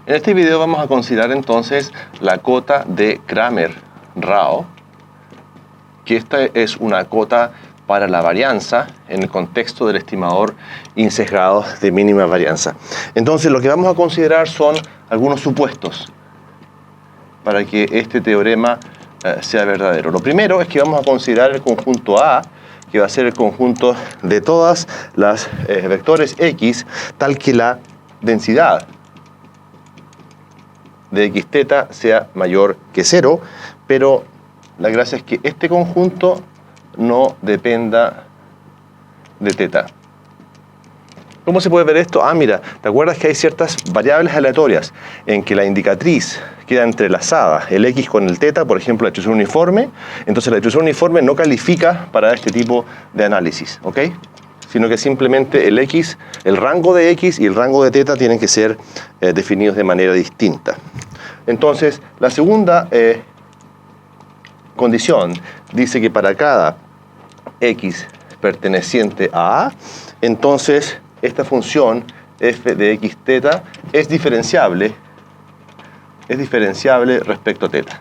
En este video vamos a considerar entonces la cota de Cramer-Rao, que esta es una cota para la varianza en el contexto del estimador insesgado de mínima varianza. Entonces lo que vamos a considerar son algunos supuestos para que este teorema sea verdadero. Lo primero es que vamos a considerar el conjunto A, que va a ser el conjunto de todas las vectores X, tal que la densidad de x teta sea mayor que 0, pero la gracia es que este conjunto no dependa de teta. ¿Cómo se puede ver esto? Ah, mira, ¿te acuerdas que hay ciertas variables aleatorias en que la indicatriz queda entrelazada, el x con el teta, por ejemplo, la distribución uniforme? Entonces la distribución uniforme no califica para este tipo de análisis, ¿ok? Sino que simplemente el x, el rango de x y el rango de teta tienen que ser definidos de manera distinta. Entonces, la segunda condición dice que para cada x perteneciente a A, entonces esta función f de x teta es diferenciable respecto a teta,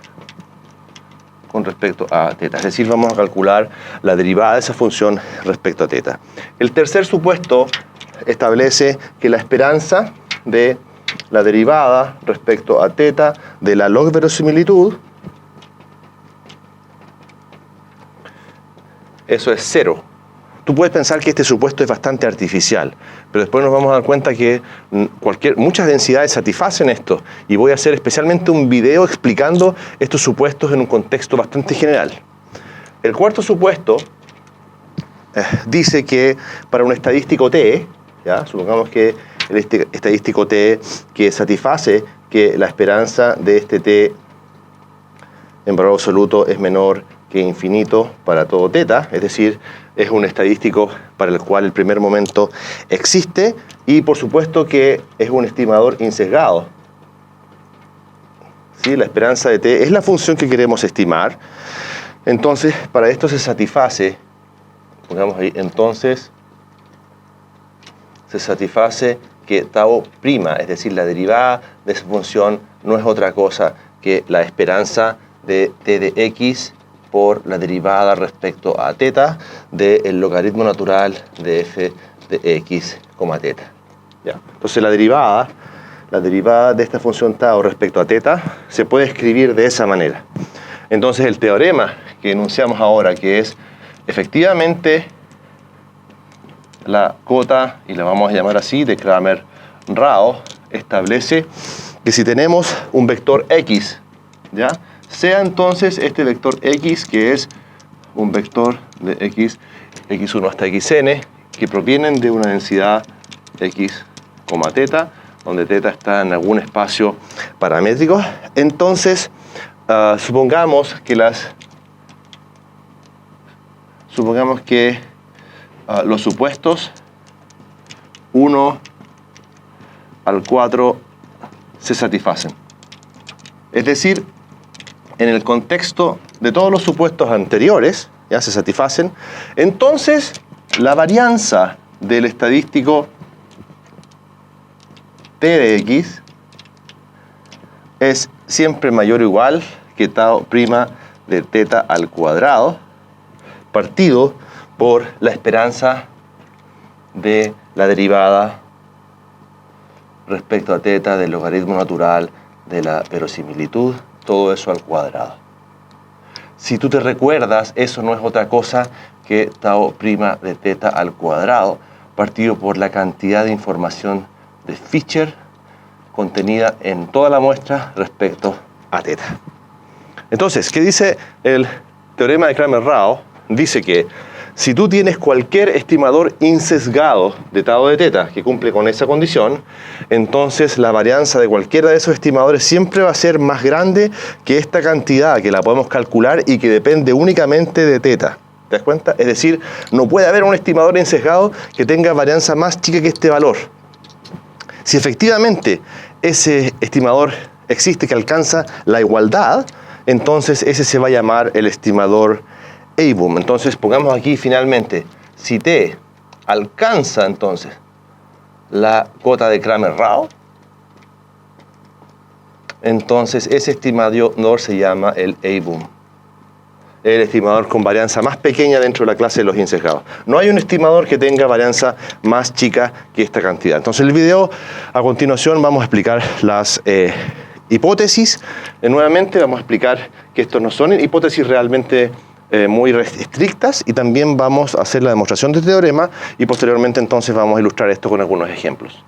con respecto a teta. Es decir, vamos a calcular la derivada de esa función respecto a teta. El tercer supuesto establece que la esperanza de la derivada respecto a teta de la log verosimilitud, eso es 0. Tú puedes pensar que este supuesto es bastante artificial, pero después nos vamos a dar cuenta que muchas densidades satisfacen esto, y voy a hacer especialmente un video explicando estos supuestos en un contexto bastante general. El cuarto supuesto dice que para un estadístico T, ¿ya? Supongamos que el estadístico T que satisface que la esperanza de este T en valor absoluto es menor que infinito para todo teta, es decir, es un estadístico para el cual el primer momento existe, y por supuesto que es un estimador insesgado. ¿Sí? La esperanza de T es la función que queremos estimar. Entonces, para esto se satisface, pongamos ahí, entonces se satisface que tau prima, es decir, la derivada de esa función no es otra cosa que la esperanza de T de x por la derivada respecto a teta del logaritmo natural de f de x, teta. ¿Ya? Entonces la derivada de esta función tau respecto a teta se puede escribir de esa manera. Entonces el teorema que enunciamos ahora, que es efectivamente la cota, y la vamos a llamar así, de Cramer-Rao, establece que si tenemos un vector x, ¿ya?, sea entonces este vector x, que es un vector de x, x1 hasta xn, que provienen de una densidad x, teta, donde teta está en algún espacio paramétrico. Entonces, supongamos que los supuestos 1 al 4 se satisfacen. Es decir, en el contexto de todos los supuestos anteriores, ya se satisfacen, entonces la varianza del estadístico T de x es siempre mayor o igual que tau prima de teta al cuadrado, partido por la esperanza de la derivada respecto a teta del logaritmo natural de la verosimilitud, todo eso al cuadrado. Si tú te recuerdas, eso no es otra cosa que tau prima de teta al cuadrado, partido por la cantidad de información de Fisher contenida en toda la muestra respecto a teta. Entonces, ¿qué dice el teorema de Cramer-Rao? Dice que si tú tienes cualquier estimador insesgado de tau de teta que cumple con esa condición, entonces la varianza de cualquiera de esos estimadores siempre va a ser más grande que esta cantidad, que la podemos calcular y que depende únicamente de teta. ¿Te das cuenta? Es decir, no puede haber un estimador insesgado que tenga varianza más chica que este valor. Si efectivamente ese estimador existe, que alcanza la igualdad, entonces ese se va a llamar el estimador Eiboom. Entonces pongamos aquí finalmente, si T alcanza entonces la cota de Cramer-Rao, entonces ese estimador se llama el A-boom. El estimador con varianza más pequeña dentro de la clase de los insesgados. No hay un estimador que tenga varianza más chica que esta cantidad. Entonces, en el video, a continuación, vamos a explicar las hipótesis. Nuevamente, vamos a explicar que estos no son hipótesis realmente muy estrictas, y también vamos a hacer la demostración de este teorema, y posteriormente entonces vamos a ilustrar esto con algunos ejemplos.